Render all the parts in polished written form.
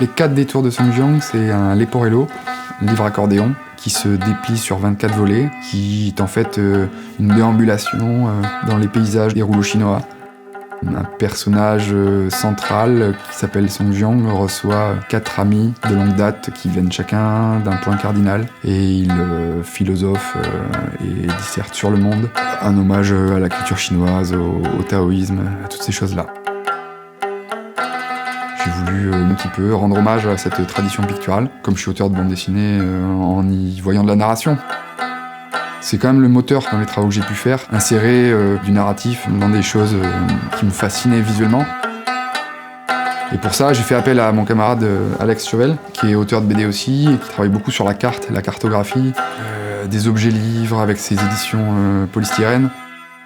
Les 4 détours de Songjiang, c'est un Leporello, un livre accordéon, qui se déplie sur 24 volets, qui est en fait une déambulation dans les paysages des rouleaux chinois. Un personnage central qui s'appelle Songjiang reçoit 4 amis de longue date qui viennent chacun d'un point cardinal et il philosophe et disserte sur le monde. Un hommage à la culture chinoise, au taoïsme, à toutes ces choses-là. J'ai voulu un petit peu rendre hommage à cette tradition picturale, comme je suis auteur de bande dessinée en y voyant de la narration. C'est quand même le moteur dans les travaux que j'ai pu faire, insérer du narratif dans des choses qui me fascinaient visuellement. Et pour ça, j'ai fait appel à mon camarade Alex Chauvel, qui est auteur de BD aussi, et qui travaille beaucoup sur la carte, la cartographie, des objets livres avec ses éditions polystyrène.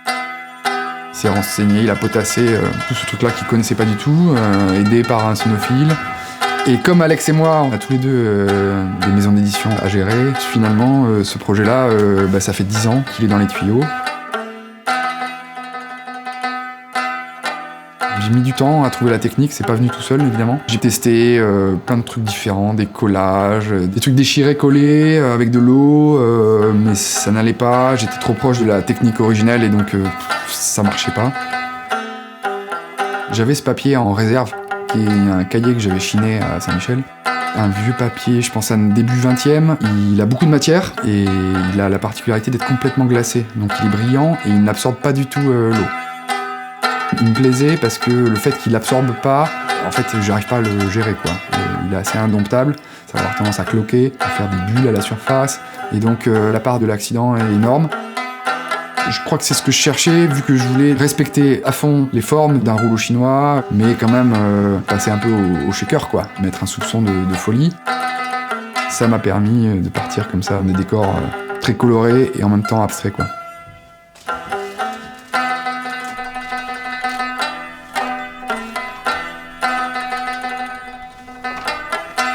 Il s'est renseigné, il a potassé tout ce truc-là qu'il connaissait pas du tout, aidé par un sonophile. Et comme Alex et moi, on a tous les deux des maisons d'édition à gérer, finalement, ce projet-là, ça fait 10 ans qu'il est dans les tuyaux. J'ai mis du temps à trouver la technique, c'est pas venu tout seul évidemment. J'ai testé plein de trucs différents, des collages, des trucs déchirés, collés, avec de l'eau, mais ça n'allait pas, j'étais trop proche de la technique originelle et donc ça marchait pas. J'avais ce papier en réserve, qui est un cahier que j'avais chiné à Saint-Michel. Un vieux papier, je pense à un début 20e, il a beaucoup de matière et il a la particularité d'être complètement glacé. Donc il est brillant et il n'absorbe pas du tout l'eau. Il me plaisait parce que le fait qu'il n'absorbe pas, en fait j'arrive pas à le gérer quoi. Il est assez indomptable, ça va avoir tendance à cloquer, à faire des bulles à la surface et donc la part de l'accident est énorme. Je crois que c'est ce que je cherchais, vu que je voulais respecter à fond les formes d'un rouleau chinois, mais quand même passer un peu au shaker, quoi, mettre un soupçon de folie. Ça m'a permis de partir comme ça, des décors très colorés et en même temps abstraits, quoi.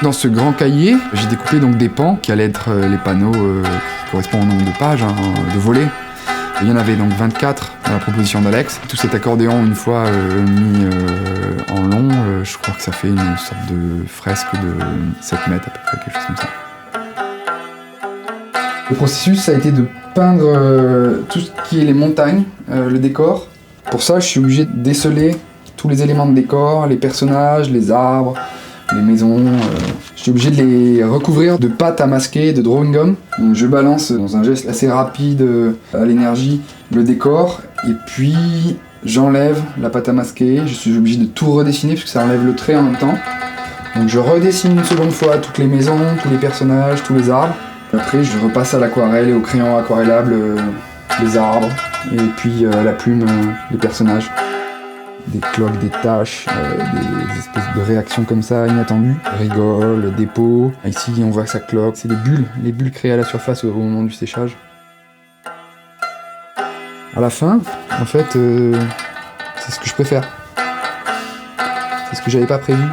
Dans ce grand cahier, j'ai découpé donc des pans qui allaient être les panneaux qui correspondent au nombre de pages, de volets. Il y en avait donc 24 dans la proposition d'Alex. Tout cet accordéon, une fois mis en long, je crois que ça fait une sorte de fresque de 7 mètres à peu près, quelque chose comme ça. Le processus, ça a été de peindre tout ce qui est les montagnes, le décor. Pour ça, je suis obligé de déceler tous les éléments de décor, les personnages, les arbres, les maisons. Je suis obligé de les recouvrir de pâte à masquer, de drawing gum. Donc je balance dans un geste assez rapide à l'énergie le décor et puis j'enlève la pâte à masquer. Je suis obligé de tout redessiner parce que ça enlève le trait en même temps. Donc je redessine une seconde fois toutes les maisons, tous les personnages, tous les arbres. Après je repasse à l'aquarelle et au crayon aquarellable les arbres et puis à la plume les personnages. Des cloques, des taches, des espèces de réactions comme ça, inattendues. Rigole, des pots. Ici, on voit que ça cloque. C'est des bulles, les bulles créées à la surface au moment du séchage. À la fin, en fait, c'est ce que je préfère. C'est ce que j'avais pas prévu,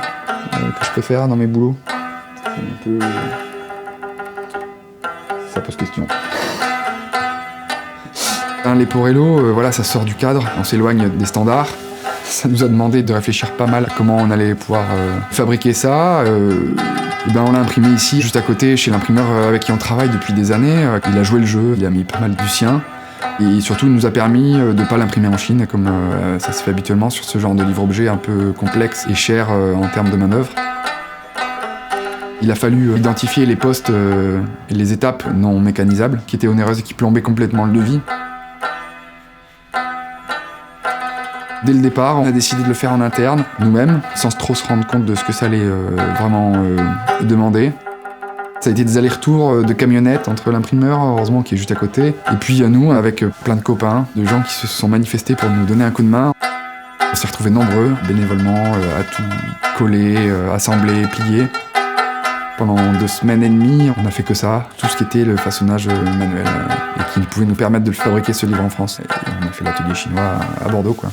que je préfère dans mes boulots. C'est un peu... Ça pose question. Un Leporello, voilà, ça sort du cadre, on s'éloigne des standards. Ça nous a demandé de réfléchir pas mal à comment on allait pouvoir fabriquer ça. On l'a imprimé ici, juste à côté, chez l'imprimeur avec qui on travaille depuis des années. Il a joué le jeu, il a mis pas mal du sien. Et surtout, il nous a permis de ne pas l'imprimer en Chine, comme ça se fait habituellement sur ce genre de livre-objet un peu complexe et cher en termes de manœuvre. Il a fallu identifier les postes et les étapes non mécanisables, qui étaient onéreuses et qui plombaient complètement le devis. Dès le départ, on a décidé de le faire en interne, nous-mêmes, sans trop se rendre compte de ce que ça allait vraiment demander. Ça a été des allers-retours de camionnettes entre l'imprimeur, heureusement, qui est juste à côté, et puis nous, avec plein de copains, de gens qui se sont manifestés pour nous donner un coup de main. On s'est retrouvés nombreux, bénévolement, à tout coller, assembler, plier. Pendant 2 semaines et demie, on a fait que ça, tout ce qui était le façonnage manuel, et qui pouvait nous permettre de le fabriquer ce livre en France. Et on a fait l'atelier chinois à Bordeaux, quoi.